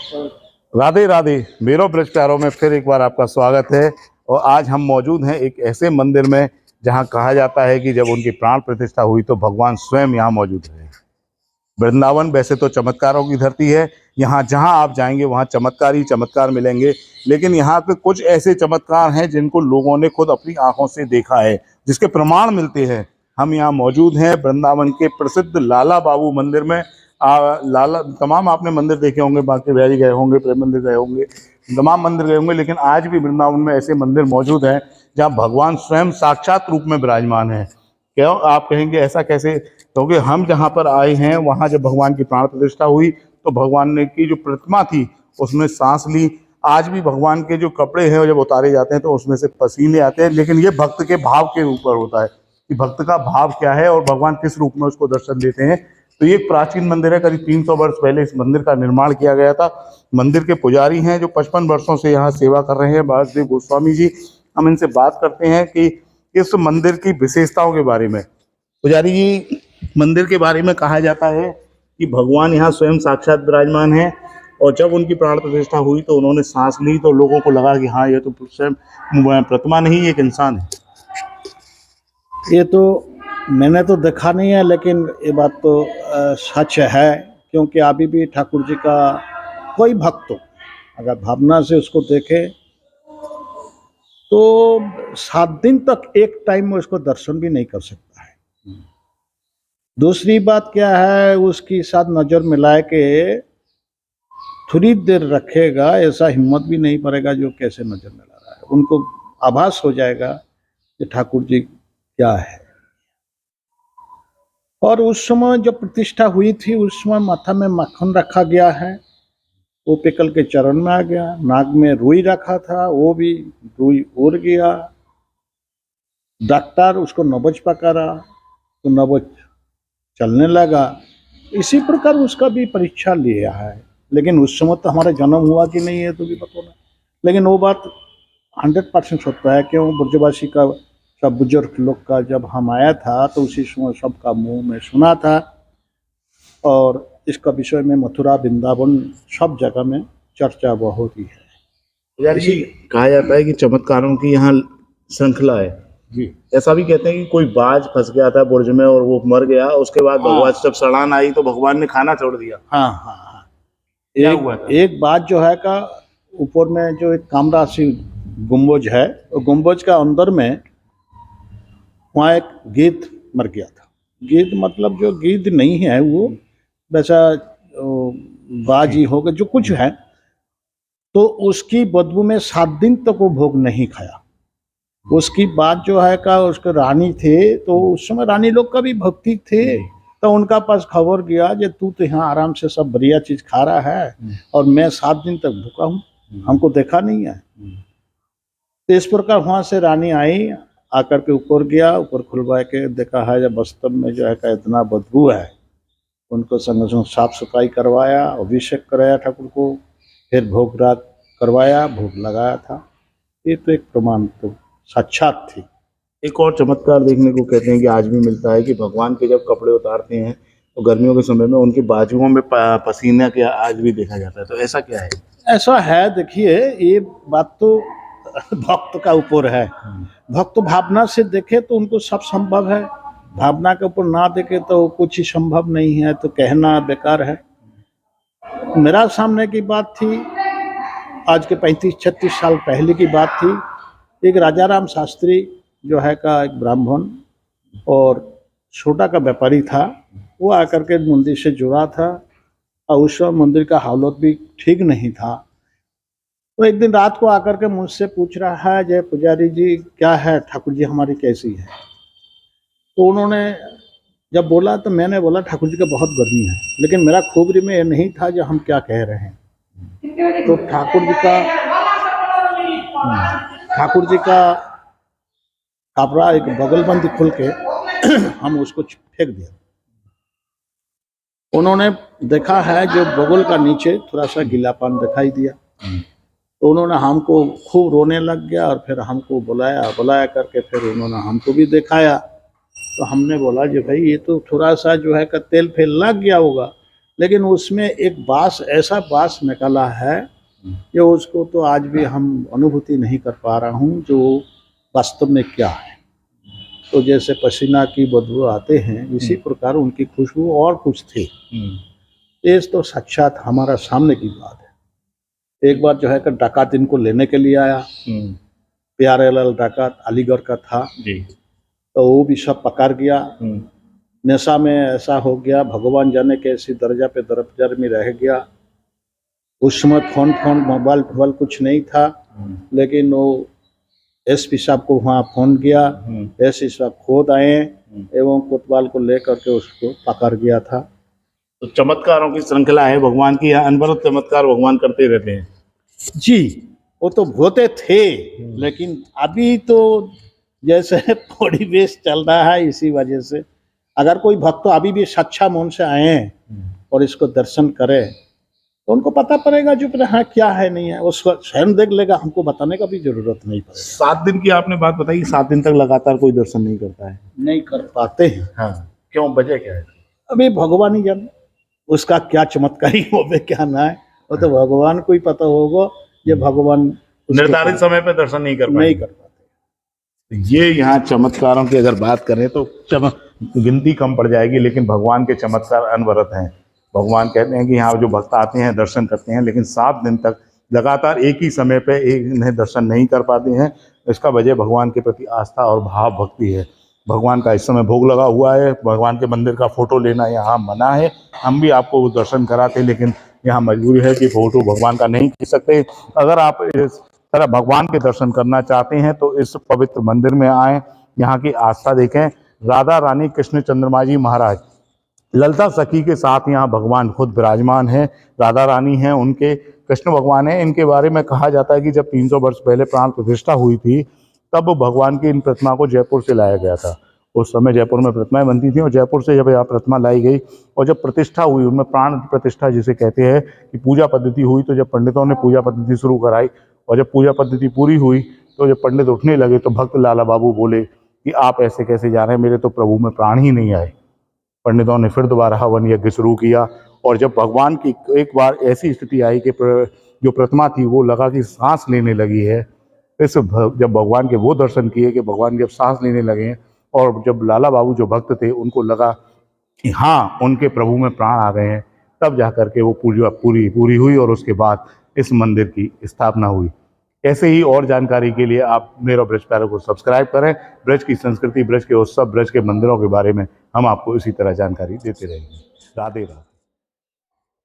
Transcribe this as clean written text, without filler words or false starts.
राधे राधे मेरों ब्रज प्यारों में फिर एक बार आपका स्वागत है। और आज हम मौजूद हैं एक ऐसे मंदिर में जहां कहा जाता है कि जब उनकी प्राण प्रतिष्ठा हुई तो भगवान स्वयं यहां मौजूद रहे। वृंदावन वैसे तो चमत्कारों की धरती है, यहाँ जहाँ आप जाएंगे वहाँ चमत्कार ही चमत्कार मिलेंगे। लेकिन यहाँ पे कुछ ऐसे चमत्कार हैं जिनको लोगों ने खुद अपनी आंखों से देखा है, जिसके प्रमाण मिलते हैं। हम यहाँ मौजूद हैं वृंदावन के प्रसिद्ध लाला बाबू मंदिर में। लाला तमाम आपने मंदिर देखे होंगे, बांके बिहारी गए होंगे, प्रेम मंदिर गए होंगे, तमाम मंदिर गए होंगे, लेकिन आज भी वृंदावन में ऐसे मंदिर मौजूद हैं जहाँ भगवान स्वयं साक्षात रूप में विराजमान है। क्यों आप कहेंगे ऐसा कैसे? क्योंकि हम जहाँ पर आए हैं वहाँ जब भगवान की प्राण प्रतिष्ठा हुई तो भगवान ने की जो प्रतिमा थी उसमें सांस ली। आज भी भगवान के जो कपड़े हैं जब उतारे जाते हैं तो उसमें से पसीने आते हैं, लेकिन ये भक्त के भाव के ऊपर होता है कि भक्त का भाव क्या है और भगवान किस रूप में उसको दर्शन देते हैं। तो ये एक प्राचीन मंदिर है, करीब 300 वर्ष पहले इस मंदिर का निर्माण किया गया था। मंदिर के पुजारी हैं जो 55 वर्षों से यहाँ सेवा कर रहे हैं, वासुदेव गोस्वामी जी। हम इनसे बात करते हैं कि इस मंदिर की विशेषताओं के बारे में। पुजारी जी, मंदिर के बारे में कहा जाता है कि भगवान यहाँ स्वयं साक्षात विराजमान है और जब उनकी प्राण प्रतिष्ठा हुई तो उन्होंने सांस ली तो लोगों को लगा कि हाँ ये तो स्वयं प्रतिमा नहीं, एक इंसान है। ये तो मैंने तो देखा नहीं है, लेकिन ये बात तो सच है, क्योंकि अभी भी ठाकुर जी का कोई भक्त हो अगर भावना से उसको देखे तो 7 दिन तक एक टाइम में उसको दर्शन भी नहीं कर सकता है। दूसरी बात क्या है, उसकी साथ नज़र मिला के थोड़ी देर रखेगा, ऐसा हिम्मत भी नहीं पड़ेगा जो कैसे नज़र मिला रहा है। उनको आभास हो जाएगा कि ठाकुर जी क्या है। और उस समय जब प्रतिष्ठा हुई थी उस समय माथा में माखन रखा गया है, वो पिकल के चरण में आ गया। नाक में रुई रखा था, वो भी रुई उड़ गया। डॉक्टर उसको नब्ज पकड़ा तो नब्ज चलने लगा। इसी प्रकार उसका भी परीक्षा लिया है, लेकिन उस समय तो हमारा जन्म हुआ कि नहीं है तो भी पता नहीं। लेकिन वो बात 100% होता है। क्यों ब्रजवासी का सब बुजुर्ग लोग का जब हम आया था तो उसी समय सबका मुंह में सुना था, और इसका विषय में मथुरा वृंदावन सब जगह में चर्चा बहुत ही है। यार जी, कहा जाता है कि चमत्कारों की यहाँ श्रृंखला है जी। ऐसा भी कहते हैं कि कोई बाज फंस गया था बुर्ज में और वो मर गया, उसके बाद भगवान जब सड़ान आई तो भगवान ने खाना छोड़ दिया। हाँ हाँ हाँ। एक बात जो है का ऊपर में जो एक कमरा सी गुम्बज है, वो गुम्बज का अंदर में वहाँ एक गिद्ध मर गया था। गिद्ध मतलब जो गिद्ध नहीं है, वो वैसा बाजी होगा जो कुछ है, तो उसकी बदबू में 7 दिन तक वो भोग नहीं खाया। उसकी बात जो है का उसके रानी थे, तो उस समय रानी लोग का भी भक्ति थे, तो उनका पास खबर गया कि तू तो यहाँ आराम से सब बढ़िया चीज खा रहा है और मैं 7 दिन तक भूखा हूँ, हमको देखा नहीं है। तो इस प्रकार वहाँ से रानी आई, आकर के ऊपर गया, ऊपर खुलवा के देखा है जब वास्तव में जो है का इतना बदबू है। उनको संग संग साफ सफाई करवाया, अभिषेक कराया ठाकुर को, फिर भोग रात करवाया, भोग लगाया था। ये तो एक प्रमाण तो साक्षात थी। एक और चमत्कार देखने को कहते हैं कि आज भी मिलता है कि भगवान के जब कपड़े उतारते हैं तो गर्मियों के समय में उनकी बाजुओं में पसीना क्या आज भी देखा जाता है। तो ऐसा क्या है? ऐसा है, देखिए ये बात तो भक्त का ऊपर है। भक्त भावना से देखे तो उनको सब संभव है, भावना के ऊपर ना देखे तो कुछ ही संभव नहीं है, तो कहना बेकार है। मेरा सामने की बात थी, आज के 35-36 साल पहले की बात थी। एक राजा राम शास्त्री जो है का एक ब्राह्मण और छोटा का व्यापारी था, वो आकर के मंदिर से जुड़ा था और उस समय मंदिर का हालत भी ठीक नहीं था। तो एक दिन रात को आकर के मुझसे पूछ रहा है, जय पुजारी जी क्या है, ठाकुर जी हमारी कैसी है? तो उन्होंने जब बोला तो मैंने बोला ठाकुर जी का बहुत गर्मी है, लेकिन मेरा खोबरी में ये नहीं था जो हम क्या कह रहे हैं। तो ठाकुर जी का कपड़ा एक बगलबंदी खोल के हम उसको फेंक दिया। उन्होंने देखा है जो बगल का नीचे थोड़ा सा गीलापन दिखाई दिया, तो उन्होंने हमको खूब रोने लग गया और फिर हमको बुलाया करके फिर उन्होंने हमको भी दिखाया। तो हमने बोला जी भाई ये तो थोड़ा सा जो है का तेल फेल लग गया होगा, लेकिन उसमें एक बांस, ऐसा बांस निकला है कि उसको तो आज भी हम अनुभूति नहीं कर पा रहा हूँ जो वास्तव में क्या है। तो जैसे पसीना की बदबू आते हैं, इसी प्रकार उनकी खुशबू और कुछ थी। ये तो साक्षात हमारा सामने की बात है। एक बार जो है कि डाकात इनको लेने के लिए आया, प्यारेलाल डाकात अलीगढ़ का था जी। तो वो भी सब पकड़ गया। नशा में ऐसा हो गया, भगवान जाने कैसी दर्जा पे दर्जा में रह गया। उस समय फोन मोबाइल कुछ नहीं था, लेकिन वो एसपी साहब को वहाँ फोन किया, एसपी साहब खुद आए एवं कोतवाल को लेकर के उसको पकड़ गया था। तो चमत्कारों की श्रृंखला है भगवान की, यहाँ अनवरत चमत्कार भगवान करते रहते हैं जी। वो तो होते थे, लेकिन अभी तो जैसे परिवेश चल रहा है, इसी वजह से अगर कोई भक्त अभी भी सच्चा मन से आए और इसको दर्शन करे तो उनको पता पड़ेगा जो हाँ क्या है नहीं है, उसको स्वयं देख लेगा, हमको बताने का भी जरूरत नहीं पड़ेगा। 7 दिन की आपने बात बताई, 7 दिन तक लगातार कोई दर्शन नहीं करता है, नहीं कर पाते हैं। हाँ, क्यों, वजह क्या है? अभी भगवान ही जाने उसका क्या चमत्कारी होवे क्या ना है, वो तो भगवान को ही पता होगा। ये भगवान निर्धारित समय पे दर्शन नहीं कर पाते। ये यहाँ चमत्कारों की अगर बात करें तो गिनती कम पड़ जाएगी, लेकिन भगवान के चमत्कार अनवरत हैं। भगवान कहते हैं कि यहाँ जो भक्त आते हैं दर्शन करते हैं, लेकिन 7 दिन तक लगातार एक ही समय पे इन्हें दर्शन नहीं कर पाते हैं। इसका वजह भगवान के प्रति आस्था और भाव भक्ति है। भगवान का इस समय भोग लगा हुआ है, भगवान के मंदिर का फोटो लेना यहाँ मना है। हम भी आपको वो दर्शन कराते, लेकिन यहाँ मजबूरी है कि फोटो भगवान का नहीं खींच सकते। अगर आप इस तरह भगवान के दर्शन करना चाहते हैं तो इस पवित्र मंदिर में आएँ, यहाँ की आस्था देखें। राधा रानी कृष्ण चंद्रमा जी महाराज ललिता सखी के साथ यहाँ भगवान खुद विराजमान है। राधा रानी हैं, उनके कृष्ण भगवान हैं। इनके बारे में कहा जाता है कि जब 300 वर्ष पहले प्राण प्रतिष्ठा हुई थी, तब भगवान की इन प्रतिमा को जयपुर से लाया गया था। उस समय जयपुर में प्रतिमाएं बनती थी और जयपुर से जब यहाँ प्रतिमा लाई गई और जब प्रतिष्ठा हुई, उनमें प्राण प्रतिष्ठा जिसे कहते हैं कि पूजा पद्धति हुई, तो जब पंडितों ने पूजा पद्धति शुरू कराई और जब पूजा पद्धति पूरी हुई तो जब पंडित उठने लगे तो भक्त लाला बाबू बोले कि आप ऐसे कैसे जा रहे हैं, मेरे तो प्रभु में प्राण ही नहीं आए। पंडितों ने फिर दोबारा हवन यज्ञ शुरू किया और जब भगवान की एक बार ऐसी स्थिति आई कि जो प्रतिमा थी वो लगा कि सांस लेने लगी है, जब भगवान के वो दर्शन किए कि भगवान जब सांस लेने लगे और जब लाला बाबू जो भक्त थे उनको लगा कि हाँ उनके प्रभु में प्राण आ गए हैं, तब जा कर के वो पूजा पूरी हुई और उसके बाद इस मंदिर की स्थापना हुई। ऐसे ही और जानकारी के लिए आप मेरा ब्रज पैरो को सब्सक्राइब करें। ब्रज की संस्कृति, ब्रज के उत्सव, ब्रज के मंदिरों के बारे में हम आपको इसी तरह जानकारी देते रहेंगे। राधे राधे।